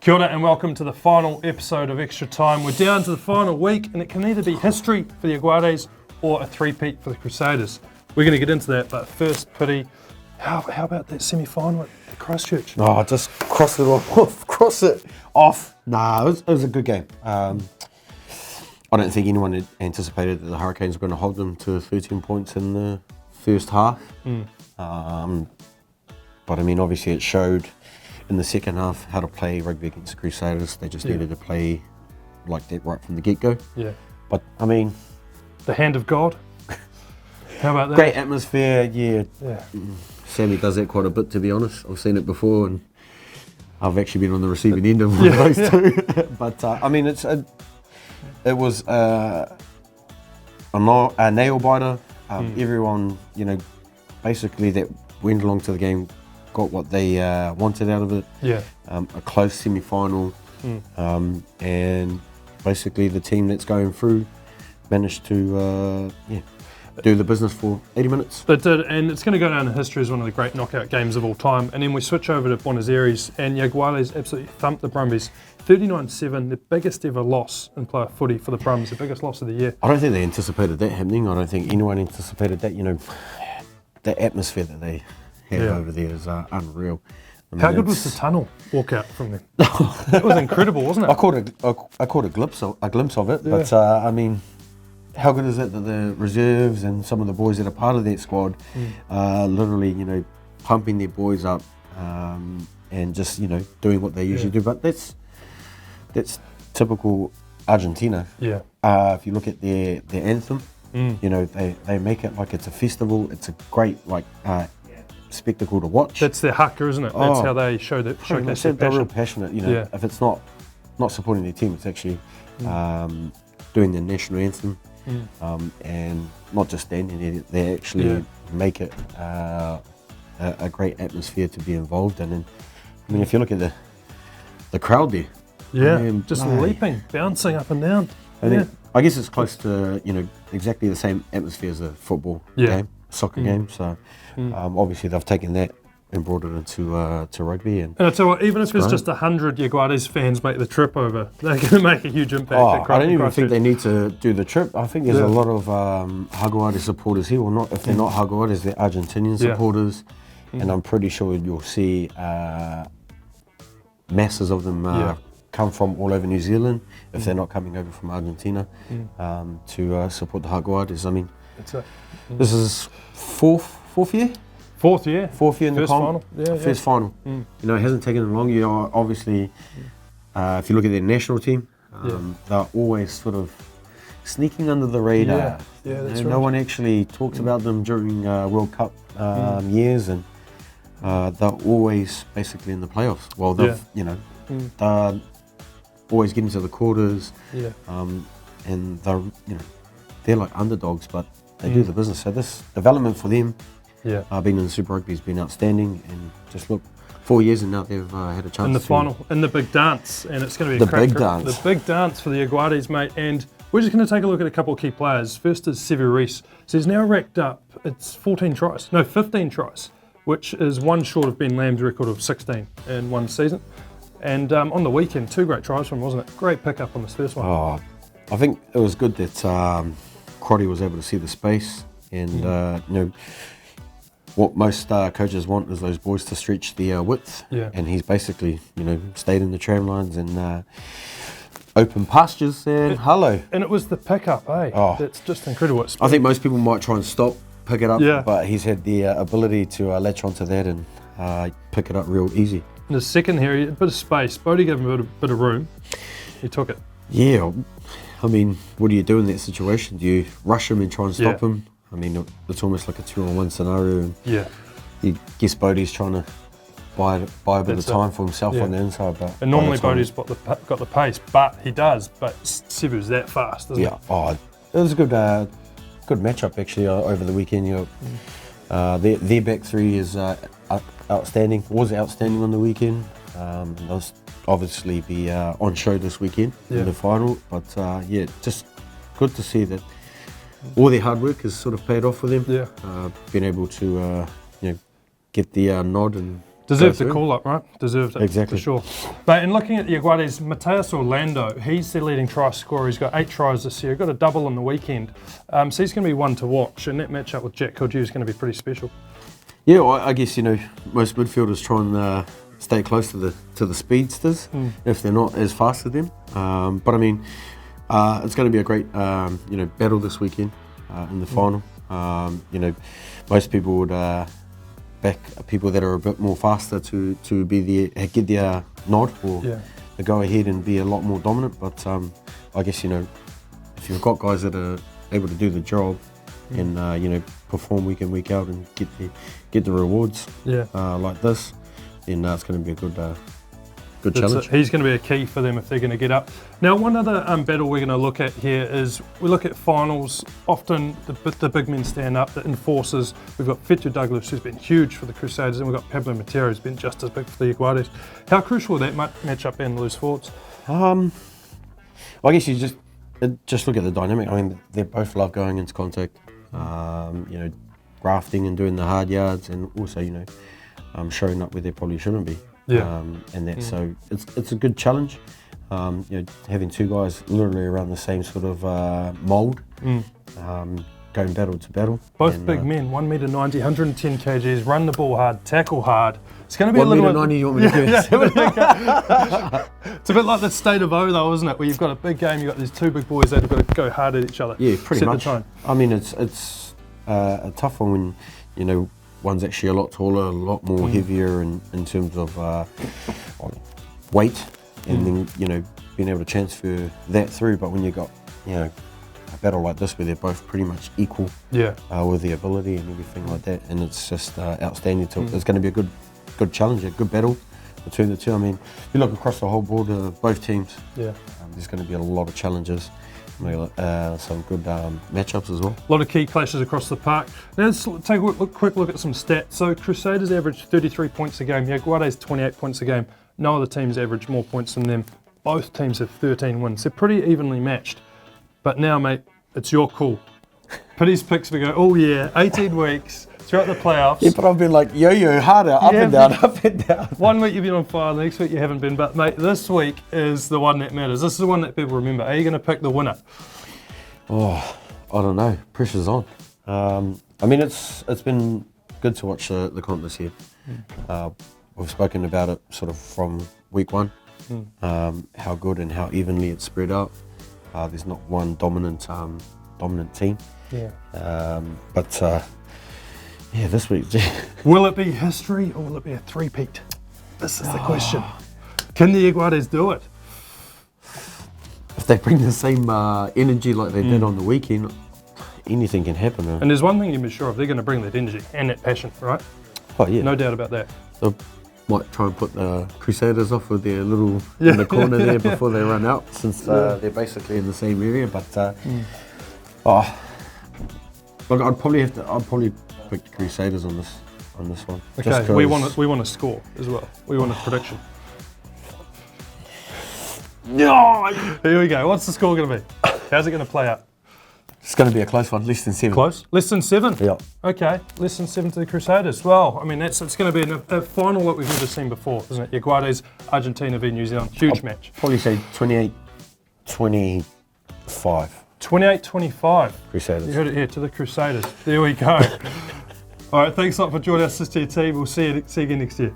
Kia ora and welcome to the final episode of Extra Time. We're down to the final week and it can either be history for the Jaguares or a three-peat for the Crusaders. We're going to get into that, but first, Piri, how about that semi-final at Christchurch? Oh, just cross it off. Nah, it was a good game. I don't think anyone had anticipated that the Hurricanes were going to hold them to 13 points in the first half. But I mean, obviously it showed in the second half how to play rugby against the Crusaders. They just needed to play like that right from the get-go. Yeah. But I mean, the hand of God. How about that? Great atmosphere, yeah. Yeah. Sammy does that quite a bit, to be honest. I've seen it before, and I've actually been on the receiving end of one of those too. But I mean, it was a nail biter. Everyone, basically that went along to the game got what they wanted out of it. Yeah. A close semi-final, and basically the team that's going through managed to do the business for 80 minutes. They did, and it's going to go down in history as one of the great knockout games of all time. And then we switch over to Buenos Aires, and Jaguares absolutely thumped the Brumbies 39-7, the biggest ever loss in player footy for the Brums, the biggest loss of the year. I don't think they anticipated that happening. I don't think anyone anticipated that. The atmosphere that they have over there is unreal. I mean, how good was the tunnel walkout from them? That was incredible, wasn't it? I caught a glimpse of it, but I mean, how good is it that the reserves and some of the boys that are part of that squad are literally, pumping their boys up and just, doing what they usually do. But that's typical Argentina. Yeah. If you look at their anthem, they make it like it's a festival. It's a great spectacle to watch. That's their haka, isn't it? That's how they show their passion. They're real passionate. If it's not supporting their team, it's actually doing their national anthem, and not just standing there. They actually make it a great atmosphere to be involved in. And I mean, if you look at the crowd there, just leaping, bouncing up and down. I guess it's close to exactly the same atmosphere as a football game, soccer game. So obviously they've taken that and brought it into to rugby. And I tell you what, even if there's just 100 Jaguares fans make the trip over, they're going to make a huge impact. I don't even think they need to do the trip. I think there's a lot of Jaguares supporters here. Well, not if they're not Jaguares, they're Argentinian supporters, and I'm pretty sure you'll see masses of them come from all over New Zealand if they're not coming over from Argentina to support the Jaguares. I mean, this is fourth year? Fourth year in the final. First final. It hasn't taken them long. Obviously, if you look at their national team, they're always sort of sneaking under the radar. That's No one actually talks about them during World Cup years, and they're always basically in the playoffs. Well, they're always getting to the quarters, and they're like underdogs, but they do the business. So this development for them, being in the Super Rugby has been outstanding, and just look, 4 years and now they've had a chance in the final, in the big dance, and it's going to be the big dance for the Jaguares, mate. And we're just going to take a look at a couple of key players. First is Jaguares. So he's now racked up, it's 15 tries, which is one short of Ben Lamb's record of 16 in one season. And on the weekend, 2 great tries from him, wasn't it? Great pickup on this first one. Oh, I think it was good that Crotty was able to see the space, and what most coaches want is those boys to stretch the width, and he's basically stayed in the tram lines and open pastures and hello. And it was the pickup, eh? Oh, that's just incredible. I think most people might try and pick it up, but he's had the ability to latch onto that and pick it up real easy. In the second here, a bit of space. Bodie gave him a bit of room. He took it. Yeah, I mean, what do you do in that situation? Do you rush him and try and stop him? I mean, it's almost like a 2-on-1 scenario. And you guess Bodie's trying to buy a bit of time for himself on the inside. But and normally Bodie's got the pace, but he does. But Sevu's that fast, isn't he? Oh, it was a good matchup actually over the weekend. Their back three is outstanding. Was outstanding on the weekend. They'll obviously be on show this weekend in the final. But just good to see that all their hard work has sort of paid off for them. Been able to get the nod and Deserved the call-up, right? Deserved it, Exactly. for sure. But in looking at the Jaguares, Mateus Orlando, he's their leading try scorer. He's got 8 tries this year. Got a double on the weekend. So he's going to be one to watch, and that matchup with Jack Kildew is going to be pretty special. Yeah, well, I guess, most midfielders try and stay close to the speedsters if they're not as fast as them. But I mean, it's going to be a great battle this weekend in the final. Most people would back people that are a bit more faster to be get their nod or to go ahead and be a lot more dominant. But I guess if you've got guys that are able to do the job and perform week in week out and get the rewards like this, then it's going to be a good challenge. He's going to be a key for them if they're going to get up. Now, one other battle we're going to look at here is we look at finals. Often the big men stand up, the enforcers. We've got Fetu Douglas, who's been huge for the Crusaders, and we've got Pablo Matera, who's been just as big for the Jaguares. How crucial will that match up in loose forwards? I guess you just look at the dynamic. I mean, they both love going into contact, grafting and doing the hard yards, and also showing up where they probably shouldn't be. So it's a good challenge. Having two guys literally around the same sort of mould, going battle to battle. Both big men, 1 metre 90, 110 kgs, run the ball hard, tackle hard. It's going to be a little 1 metre 90. You want me to do this? It's a bit like the state of O, though, isn't it? Where you've got a big game, you've got these two big boys that have got to go hard at each other. Yeah, pretty much. The tone. I mean, it's a tough one when one's actually a lot taller, a lot more heavier in terms of weight, and then being able to transfer that through. But when you got a battle like this where they're both pretty much equal, with the ability and everything like that, and it's just outstanding. It's going to be a good challenge, a good battle between the two. I mean, if you look across the whole board of both teams, there's going to be a lot of challenges. Some good matchups as well. A lot of key clashes across the park. Now let's take a quick look at some stats. So Crusaders average 33 points a game, Jaguares 28 points a game. No other teams average more points than them. Both teams have 13 wins. They're pretty evenly matched. But now, mate, it's your call. Piri's picks, we go, 18 weeks. Throughout the playoffs. Yeah, but I've been like yo-yo harder, up and down. 1 week you've been on fire, the next week you haven't been. But mate, this week is the one that matters. This is the one that people remember. Are you going to pick the winner? Oh, I don't know. Pressure's on. I mean, it's been good to watch the comp this year. We've spoken about it sort of from week one, how good and how evenly it's spread out. There's not one dominant team. Yeah, this week. Will it be history or will it be a three-peat? This is the question. Can the Jaguares do it? If they bring the same energy like they did on the weekend, anything can happen. And there's one thing you're sure of, they're going to bring that energy and that passion, right? Oh, yeah. No doubt about that. They might try and put the Crusaders off with their little in the corner there before they run out, since they're basically in the same area. But look, I'd probably pick the Crusaders on this one. Okay, we want a score as well. We want a prediction. No! Here we go. What's the score going to be? How's it going to play out? It's going to be a close one, less than 7. Close? Less than 7? Yeah. Okay, less than 7 to the Crusaders. Well, I mean, it's going to be a final that we've never seen before, isn't it? Jaguares, Argentina v New Zealand. Huge match. Probably say 28-25. 28-25. Crusaders. You heard it here, to the Crusaders. There we go. All right, thanks a lot for joining us, Sister T. We'll see you again next year.